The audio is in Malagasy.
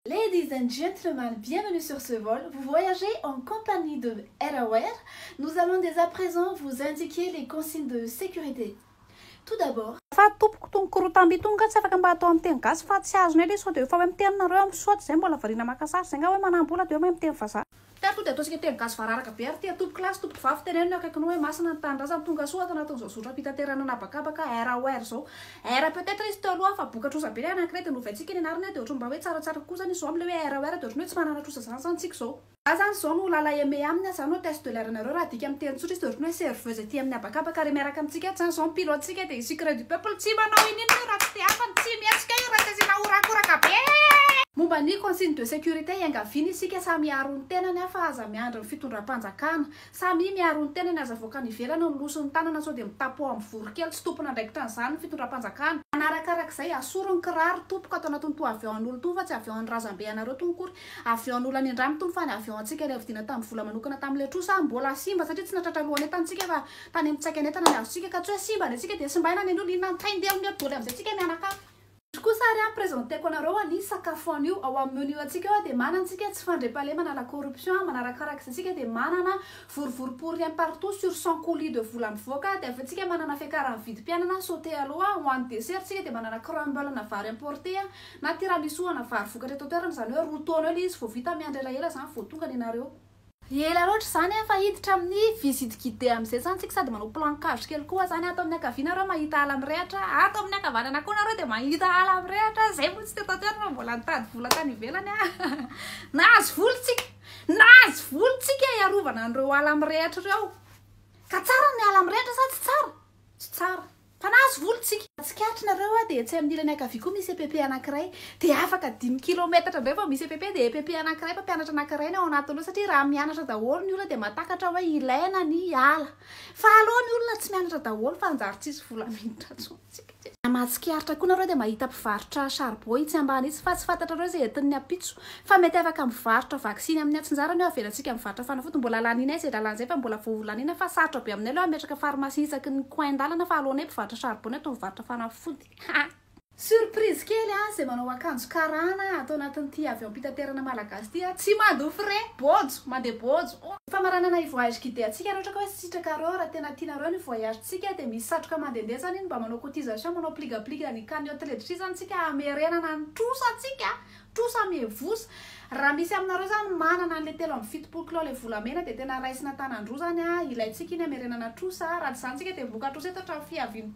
Ladies and gentlemen, bienvenue sur ce vol. Vous voyagez en compagnie de Air-Aware. Nous allons dès à présent vous indiquer les consignes de sécurité. Tout d'abord, fa tompoko tong korotamby itony ka tsy afaka mba atao amin'ny teny gasy fa tsy azony aloha sao dia efa hoe mitenonareo amin'ny soaty zay mbola variana makasary zay nga hoe manambola dia hoe miteny vazaha tatu dia ataontsika teny gasy vararaka be ary tia tompo klasy tompo vavy teneno akaikinao hoe masina ny tanindrazana tonga soa atao anatin'izao zotra fitaterana anabakabaka Air-Aware zao. Air peut-être izy teo aloha fa boka trosa be anankiray dia novaintsika ny anarany dia ohatran'ny mba hoe tsaratsara kosa ny zao amin'ilay hoe Air-Aware dia ohatran'ny hoe tsy manana trosa zany santsika zao. Zany zao no lala eme aminy zany no test de l'air-nareo raha dika amin'ny teny tsotra izy dia ohatran'ny hoe serveuse aty amin'ny abakabaka ary miaraka amintsika zany zao pilotsika dia secret du peuple tsy manao inino raha tsy tiafany tsy miatsika io raha tazina horakoraka be. Momba ny consigne de sécurité iangaviana isika samy miaro ny tenany fa aza miandry ny fitondram-panjakana samy miaro ny tenany aza voakany ivelany ny loso ny tanana sao dia mitapo amin'ny vorokely tsy tompona ndraikitranyzany ny fitondram-panjakana manarakarak'izay asoro ny kiraro tompoko atao anatin'ny to avion-n'olo to fa tsy avion-ny razambe anareo tonkory avion-n'olo any andramo tony fa ny avion-ntsika ilay vidiana tamin'ny vola manokana tamin'ilay trosa mbola simba satria tsy natratra lohany etantsika fa tany amin'ny tsakanetana ny azontsika ka tsy hoe simba ny antsika dia simbaina ny olo inona ntaindeha amin'ny aboly amin'izay tsika mianakafy. Kosa ary présenteko anareo ny sakafo anio ao amin'ny menu atsika eo dia manantsika tsy fandre-pahalemana la corruption manarakarak'izay tsika dia manana vorovoropory un partout sur 100 colis de vola mivoaka dia afantsika manana fiakarany vidim-pianana sauté aloha ho an'ny dessert tsika dia manana crumble na vary importé na tiramisu na vary vokatra eto toerana zany hoe routone eo izy vao vita miandry elaela zany vao tonga ny anareo. Ela loatra zany fa hiditra amin'ny visite guidée amin'izay zany tsika sady manao plancage kely koa zany ato amin'ny ankaviana nareo mahita ala mirehatra ato amin'ny ankavanana koa nareo dia mahita ala mirehatra zay moa tsy teto toerana mbola nitady vola tany ivelany nahazo volontsika iarovana an'ireo ala mirehatra ireo ka tsara ny ala mirehatra sa tsy tsara? Tsy tsara fa nahazo volontsika tsikarotrinareo dia tsy amin'ny ilany ankavia koa misy EPP anankiray dia afaka 10 kilometatra indray fa misy EPP dia EPP anankiray mpampianatra anankiray ny ao anatin'io satria raha mianatra daholo ny olona dia mahatakatra hoe ilaina ny ala fa aleo ny olona tsy mianatra daholo fa anjary tsisy vola minitra tsontsika. Mahatsikaritra koa nareo dia mahita mpivarotra charbon tsy ambany izy fa tsy fantatrareo izay entin'ny apitso fa mety afaka mivarotra vaksiny amin'ny atsinjarany eo avelantsika mivarotra fanafody mbola lanina izay dalan'izay fa mbola voalanina fa sarotra be aminay aloha ametraka farmasia isaky ny coin-dalana fa alohanay mpivarotra charbon atao mivarotra fanafody. Surprise kely zay manao akanjo karana atao anatin'ity avion mpitaterana malagasy ty tsy mandofy re bojo mandeha bojo fa maranana i voyage guidé atsika raha ohatra ka hoe sitraka reo raha tena tianareo ny voyage tsika dia misy satroka mandehandeha zany iny mba manao cotisation manao pligapliga ny cagnotte ledri zany tsika amerenana ny trosa atsika trosa mihevosa raha misy aminareo zany manana an'ilay 3.70 kilao ilay volamena dia tena raisina tanandroa zany ilayntsika iny amerenana trosa raha tsy zany tsika dia voka trosa eto hatramin'ny fiaviany